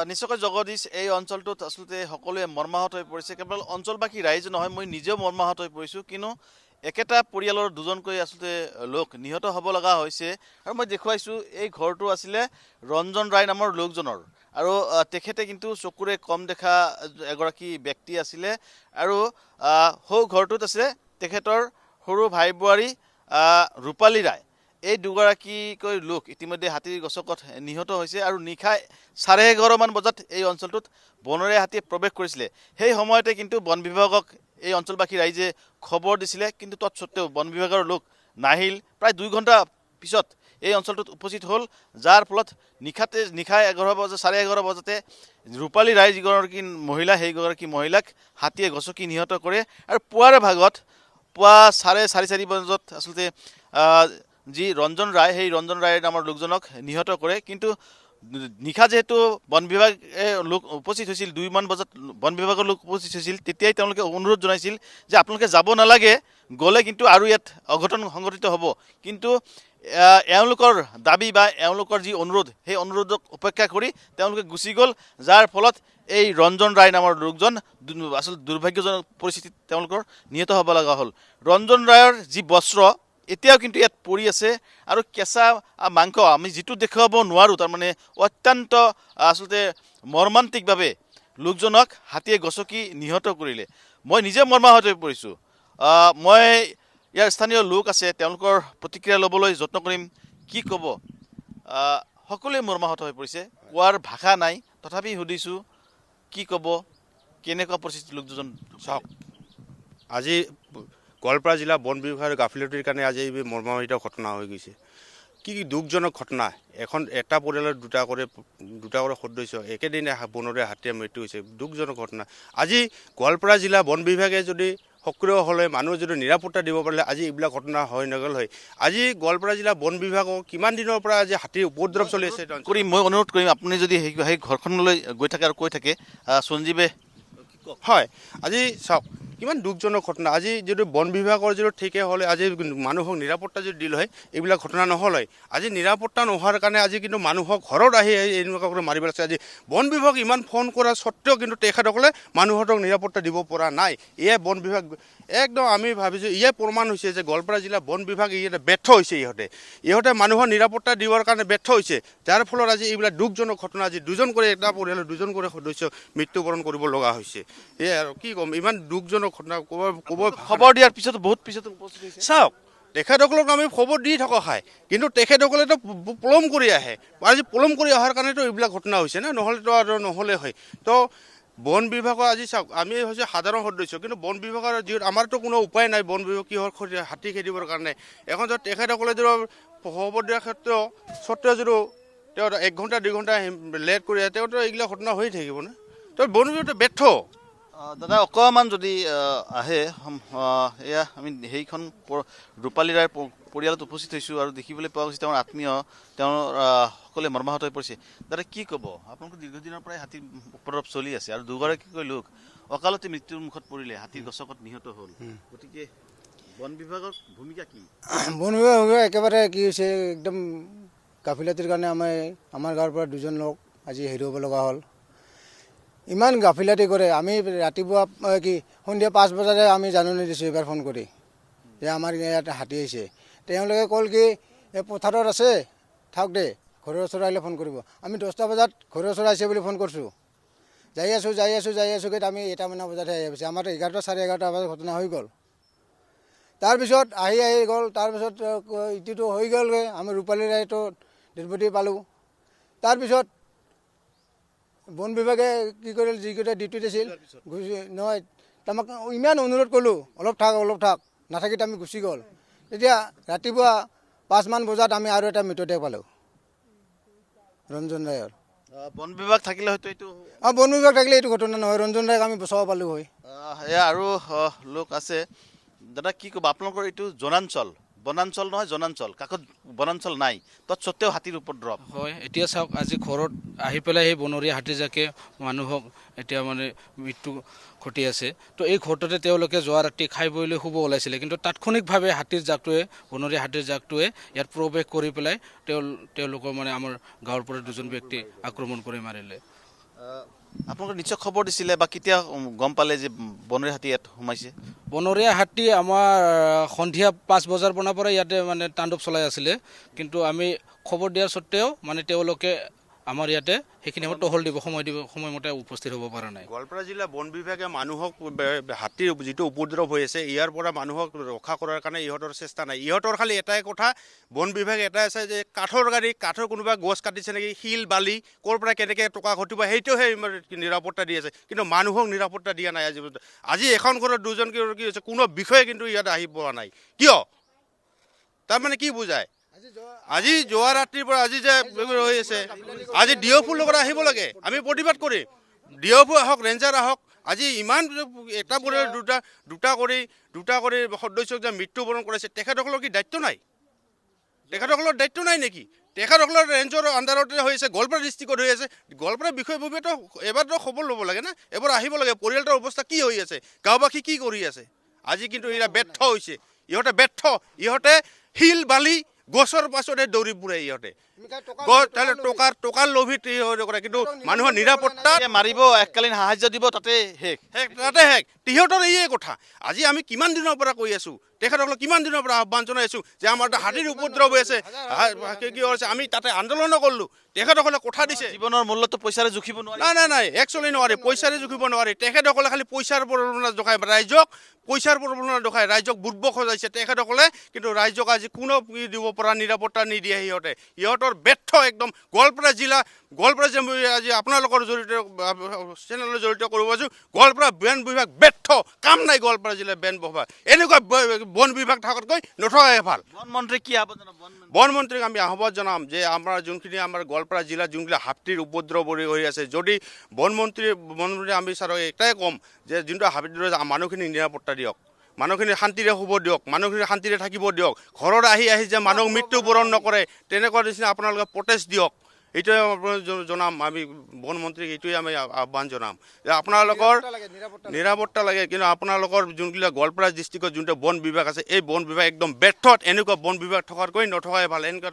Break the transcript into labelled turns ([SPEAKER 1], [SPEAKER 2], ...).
[SPEAKER 1] নিশ্চয়কৈ জগদীশ এই অঞ্চলটোত আচলতে সকলোৱে মৰ্মাহত হৈ পৰিছে। কেৱল অঞ্চলবাসী ৰাইজ নহয়, মই নিজেও মৰ্মাহত হৈ পৰিছোঁ। কিয়নো একেটা পৰিয়ালৰ দুজনকৈ আচলতে লোক নিহত হ'ব লগা হৈছে। আৰু মই দেখুৱাইছোঁ এই ঘৰটো আছিলে ৰঞ্জন ৰায় নামৰ লোকজনৰ। আৰু তেখেতে কিন্তু চকুৰে কম দেখা এগৰাকী ব্যক্তি আছিলে। আৰু সৌ ঘৰটোত আছে তেখেতৰ সৰু ভাই বোৱাৰী ৰূপালী ৰায়। এই দুগৰাকীকৈ লোক ইতিমধ্যে হাতীৰ গছকত নিহত হৈছে। আৰু নিশা 11:30মান বজাত এই অঞ্চলটোত বনৰীয়া হাতীয়ে প্ৰৱেশ কৰিছিলে। সেই সময়তে কিন্তু বন বিভাগক এই অঞ্চলবাসী ৰাইজে খবৰ দিছিলে, কিন্তু তৎসত্ত্বেও বন বিভাগৰ লোক নাহিল। প্ৰায় 2 ঘণ্টা পিছত এই অঞ্চলটোত উপস্থিত হ'ল, যাৰ ফলত নিশা 11:30 বজাতে ৰূপালী ৰায় যিগৰাকী মহিলা, সেইগৰাকী মহিলাক হাতীয়ে গছকি নিহত কৰে। আৰু পুৱাৰ ভাগত পুৱা 4:30 বজাত আচলতে যি ৰঞ্জন ৰায়, সেই ৰঞ্জন ৰায় নামৰ লোকজনক নিহত কৰে। কিন্তু নিশা যিহেতু বন বিভাগে লোক উপস্থিত হৈছিল, 2মান বজাত বন বিভাগৰ লোক উপস্থিত হৈছিল, তেতিয়াই তেওঁলোকে অনুৰোধ জনাইছিল যে আপোনালোকে যাব নালাগে, গ'লে কিন্তু আৰু ইয়াত অঘটন সংঘটিত হ'ব। কিন্তু এওঁলোকৰ দাবী বা এওঁলোকৰ যি অনুৰোধ, সেই অনুৰোধক উপেক্ষা কৰি তেওঁলোকে গুচি গ'ল, যাৰ ফলত এই ৰঞ্জন ৰায় নামৰ লোকজন আচলতে দুৰ্ভাগ্যজনক পৰিস্থিতিত তেওঁলোকৰ নিহত হ'ব লগা হ'ল। ৰঞ্জন ৰায়ৰ যি বস্ত্ৰ এতিয়াও কিন্তু ইয়াত পৰি আছে। আৰু কেঁচা মাংস আমি যিটো দেখুৱাব নোৱাৰোঁ, তাৰমানে অত্যন্ত আচলতে মৰ্মান্তিকভাৱে লোকজনক হাতীয়ে গছকি নিহত কৰিলে। মই নিজে মৰ্মাহত হৈ পৰিছোঁ। মই ইয়াৰ স্থানীয় লোক আছে, তেওঁলোকৰ প্ৰতিক্ৰিয়া ল'বলৈ যত্ন কৰিম। কি ক'ব? সকলোৱে মৰ্মাহত হৈ পৰিছে, কোৱাৰ ভাষা নাই। তথাপি সুধিছোঁ, কি ক'ব, কেনেকুৱা পৰিস্থিতি লোক দুজন?
[SPEAKER 2] চাওক, আজি গোৱালপাৰা জিলা বন বিভাগৰ গাফিলতিৰ কাৰণে আজি এই মৰ্মান্তিক ঘটনা হৈ গৈছে। কি দুখজনক ঘটনা। এটা পৰিয়ালৰ দুটা কৰে সদস্য একেদিনে বনৰীয়া হাতীয়ে মৃত্যু হৈছে। দুখজনক ঘটনা। আজি গোৱালপাৰা জিলা বন বিভাগে যদি সক্ৰিয় হ'লে, মানুহ যদি নিৰাপত্তা দিব পাৰিলে আজি এইবিলাক ঘটনা হৈ নগ'ল হয়। আজি গোৱালপাৰা জিলা বন বিভাগক কিমান দিনৰ পৰা আজি হাতীৰ উপদ্ৰৱ চলি আছে।
[SPEAKER 1] মই অনুৰোধ কৰিম, আপুনি যদি সেই ঘৰখনলৈ গৈ থাকে আৰু কৈ থাকে, সঞ্জীৱে।
[SPEAKER 2] হয়, আজি চাওক কিমান দুখজনক ঘটনা। আজি যদি বন বিভাগৰ যদি ঠিকে হ'লে আজি মানুহক নিৰাপত্তা যদি দিল হয়, এইবিলাক ঘটনা নহ'ল হয়। আজি নিৰাপত্তা নোহোৱাৰ কাৰণে আজি কিন্তু মানুহক ঘৰত আহি এনেকুৱা কৰি মাৰি পেলাইছে। আজি বন বিভাগ ইমান ফোন কৰা স্বত্তেও কিন্তু তেখেতসকলে মানুহক নিৰাপত্তা দিব পৰা নাই। এয়াই বন বিভাগ একদম আমি ভাবিছোঁ ইয়াই প্ৰমাণ হৈছে যে গোৱালপাৰা জিলা বন বিভাগ ইয়াতে ব্যৰ্থ হৈছে। ইহঁতে মানুহৰ নিৰাপত্তা দিবৰ কাৰণে ব্যৰ্থ হৈছে, যাৰ ফলত আজি এইবিলাক দুখজনক ঘটনা। আজি দুজন কৰি এটা পৰিয়ালৰ দুজন কৰি সদস্য মৃত্যুবৰণ কৰিব লগা হৈছে। এয়াই আৰু কি ক'ম, ইমান দুখজনক ঘটনা।
[SPEAKER 1] খবৰ দিয়াৰ পিছত বহুত পিছত
[SPEAKER 2] চাওক, তেখেতসকলক আমি খবৰ দি থকা খায়, কিন্তু তেখেতসকলেতো পলম কৰি আহে। আজি পলম কৰি অহাৰ কাৰণেতো এইবিলাক ঘটনা হৈছে না, নহ'লেতো আৰু নহ'লে হয়। তো বন বিভাগৰ আজি চাওক, আমি হৈছে সাধাৰণ সদস্য, কিন্তু বন বিভাগৰ যিহেতু আমাৰতো কোনো উপায় নাই বন বিভাগ কিহৰ হাতী খেদিবৰ কাৰণে। এখন যদি তেখেতসকলে যদি খবৰ দিয়াৰ স্বত্তেও যদি তেওঁ 1 ঘণ্টা 2 ঘণ্টা লেট কৰি আহে, তেওঁতো এইবিলাক ঘটনা হৈয়ে থাকিব না। তো বন বিভাগটো ব্যৰ্থ।
[SPEAKER 1] দাদা অকণমান যদি আহে, এয়া আমি সেইখন ৰূপালী ৰায়ৰ পৰিয়ালত উপস্থিত হৈছোঁ আৰু দেখিবলৈ পোৱা গৈছে তেওঁৰ আত্মীয়, তেওঁৰ সকলোৱে মৰ্মাহত হৈ পৰিছে। দাদা কি ক'ব? আপোনালোকৰ দীৰ্ঘদিনৰ পৰাই হাতীৰ উপদ্ৰৱ চলি আছে আৰু দুগৰাকীকৈ লোক অকালতে মৃত্যুৰ মুখত পৰিলে, হাতীৰ গছকত নিহত হ'ল। গতিকে বন বিভাগৰ ভূমিকা কি?
[SPEAKER 3] বন বিভাগ একেবাৰে কি হৈছে, একদম গাফিলতিৰ কাৰণে আমাৰ গাঁৱৰ পৰা 2জন লোক আজি হেৰি হ'ব লগা হ'ল। ইমান গাফিলতি কৰে। আমি ৰাতিপুৱা সন্ধিয়া 5 বজাতে আমি জাননী দিছোঁ এবাৰ ফোন কৰি যে আমাৰ ইয়াত হাতী আহিছে। তেওঁলোকে ক'ল কি এই পথাৰত আছে, থাক দে, ঘৰৰ ওচৰত আহিলে ফোন কৰিব। আমি 10টা বজাত ঘৰৰ ওচৰত আহিছে বুলি ফোন কৰিছোঁ। যাই আছোঁ গৈ আমি 1টা বজাতহে আহি পাইছে। আমাৰ 11টা 11:30 বজাত ঘটনা হৈ গ'ল। তাৰপিছত আহি গ'ল। তাৰপিছত ইটোতো হৈ গ'লগৈ। আমি ৰূপালী ৰায়টো ডেড বডি পালোঁ। তাৰপিছত বন বিভাগে কি কৰিল, যিকেইটা ডিউটিত আছিল নহয়, আমাক ইমান অনুৰোধ কৰিলোঁ, অলপ থাক, নাথাকিত আমি গুচি গ'ল। তেতিয়া ৰাতিপুৱা 5মান বজাত আমি আৰু এটা মৃতদেহ পালোঁ ৰঞ্জন ৰায়ৰ।
[SPEAKER 1] বন বিভাগ থাকিলে হয়তো এইটো
[SPEAKER 3] বন বিভাগ থাকিলে এইটো ঘটনা নহয়, ৰঞ্জন ৰায়ক আমি বচাব পালোঁ হয়।
[SPEAKER 1] এয়া আৰু লোক আছে। দাদা কি ক'ব? আপোনালোকৰ এইটো জনাঞ্চল, বনাঞ্চল নহয় জনাঞ্চল, কাষত বনাঞ্চল নাই, তৎসত্ত্বেও হাতীৰ উপদ্ৰৱ।
[SPEAKER 4] হয়, এতিয়া চাওক আজি ঘৰত আহি পেলাই সেই বনৰীয়া হাতীজাকে মানুহক এতিয়া মানে মৃত্যু ঘটি আছে। তো এই ঘৰটোতে তেওঁলোকে যোৱা ৰাতি খাই বৈ লৈ শুব ওলাইছিলে, কিন্তু তাৎক্ষণিকভাৱে হাতীৰ জাকটোৱে বনৰীয়া হাতীৰ জাকটোৱে ইয়াত প্ৰৱেশ কৰি পেলাই তেওঁলোকৰ মানে আমাৰ গাঁৱৰ পৰা দুজন ব্যক্তি আক্ৰমণ কৰি মাৰিলে।
[SPEAKER 1] আপোনালোকে নিশ্চয় খবৰ দিছিলে বা কেতিয়া গম পালে যে বনৰীয়া হাতী ইয়াত সোমাইছে?
[SPEAKER 4] বনৰীয়া হাতী আমাৰ সন্ধিয়া 5 বজাৰ পৰা ইয়াতে মানে তাণ্ডৱ চলাই আছিলে, কিন্তু আমি খবৰ দিয়াৰ স্বত্তেও মানে তেওঁলোকে আমাৰ ইয়াতে সেইখিনি সময়ত টহল দিব সময়মতে উপস্থিত হ'ব পৰা নাই।
[SPEAKER 2] গোৱালপাৰা জিলা বন বিভাগে মানুহক হাতীৰ যিটো উপদ্ৰৱ হৈ আছে ইয়াৰ পৰা মানুহক ৰক্ষা কৰাৰ কাৰণে ইহঁতৰ চেষ্টা নাই। ইহঁতৰ খালি এটাই কথা, বন বিভাগে এটাই আছে যে কাঠৰ কোনোবা গছ কাটিছে নেকি, শিল বালি ক'ৰ পৰা কেনেকৈ টকা ঘটিব সেইটোহে নিৰাপত্তা দি আছে, কিন্তু মানুহক নিৰাপত্তা দিয়া নাই। আজি এখন ঘৰত দুজন কি হৈছে কোনো বিষয়ে কিন্তু ইয়াত আহি পোৱা নাই। কিয়? তাৰমানে কি বুজায়? আজি যোৱা ৰাতিৰ পৰা আজি যে হৈ আছে, আজি ডিঅ'ফুৰ লগত আহিব লাগে, আমি প্ৰতিবাদ কৰিম। ডিঅ'ফু আহক, ৰেঞ্জাৰ আহক। আজি ইমান এটা পৰিয়ালৰ দুটা কৰি সদস্যক যে মৃত্যুবৰণ কৰাইছে, তেখেতসকলৰ কি দায়িত্ব নাই? তেখেতসকলৰ দায়িত্ব নাই নেকি? তেখেতসকলৰ ৰেঞ্জৰ আণ্ডাৰতে হৈ আছে, গোৱালপাৰা ডিষ্ট্ৰিক্টত হৈ আছে। গোৱালপাৰা বিষয়ববীয়াতো এবাৰতো খবৰ ল'ব লাগে না, এবাৰ আহিব লাগে পৰিয়ালটোৰ অৱস্থা কি হৈ আছে, গাঁওবাসী কি কৰি আছে। আজি কিন্তু এয়া ব্যৰ্থ হৈছে, ইহঁতে শিল বালি গছৰ পাছতে দৌৰি ফুৰে। ইহঁতে টকাৰ লোভিত কৰে, কিন্তু মানুহৰ নিৰাপত্তা
[SPEAKER 1] মাৰিব, এককালীন সাহায্য দিব, তাতে শেষ।
[SPEAKER 2] তিহঁতৰ ইয়ে কথা। আজি আমি কিমান দিনৰ পৰা কৈ আছোঁ, তেখেতসকলক কিমান দিনৰ পৰা আহ্বান জনাই আছোঁ যে আমাৰ এটা হাতীৰ উপদ্ৰৱ হৈ আছে, কি হৈছে, আমি তাতে আন্দোলনো কৰিলোঁ, তেখেতসকলে কথা দিছে।
[SPEAKER 1] জীৱনৰ মূল্যটো পইচাৰে জুখিব নোৱাৰি।
[SPEAKER 2] নাই, একচুৱেলি নোৱাৰি, পইচাৰে জুখিব নোৱাৰি। তেখেতসকলে খালি পইচাৰ প্ৰলোভনত দেখায় ৰাইজক, ৰাইজক বুৰ্বক সজাইছে তেখেতসকলে, কিন্তু ৰাইজক আজি কোনো দিব পৰা নিৰাপত্তা নিদিয়ে। ইহঁতৰ ব্যৰ্থ একদম। গোৱালপাৰা জিলা আজি আপোনালোকৰ জৰিয়তে চেনেলৰ জৰিয়তে কৰিব পাৰিছোঁ, গোৱালপাৰা বন বিভাগ ব্যৰ্থ, কাম নাই গোৱালপাৰা জিলাৰ বন বিভাগ। এনেকুৱা বন বিভাগ থকাতকৈ নথকাই ভাল।
[SPEAKER 1] বনমন্ত্ৰী কি আহ্বান জনাব?
[SPEAKER 2] বনমন্ত্ৰীক আমি আহ্বান জনাম যে আমাৰ যোনখিনি আমাৰ গোৱালপাৰা জিলাত যোনবিলাক হাতীৰ উপদ্ৰৱ হৈ আছে, যদি বনমন্ত্ৰী আমি ছাৰক এটাই ক'ম যে যোনটো হাতীৰ মানুহখিনি নিৰাপত্তা দিয়ক, মানুহখিনি শান্তিৰে শুব দিয়ক, মানুহখিনি শান্তিৰে থাকিব দিয়ক। ঘৰত আহি যে মানুহক মৃত্যুবৰণ নকৰে, তেনেকুৱা নিচিনা আপোনালোকে প্ৰটেষ্ট দিয়ক। এইটোৱে জনাম আমি বনমন্ত্ৰীক, এইটোৱে আমি আহ্বান জনাম যে আপোনালোকৰ নিৰাপত্তা লাগে, কিন্তু আপোনালোকৰ যোনবিলাক গোৱালপাৰা ডিষ্ট্ৰিক্টত যোনটো বন বিভাগ আছে, এই বন বিভাগ একদম ব্যৰ্থ। এনেকুৱা বন বিভাগ থকাতকৈ নথকাই ভাল। এনেকুৱা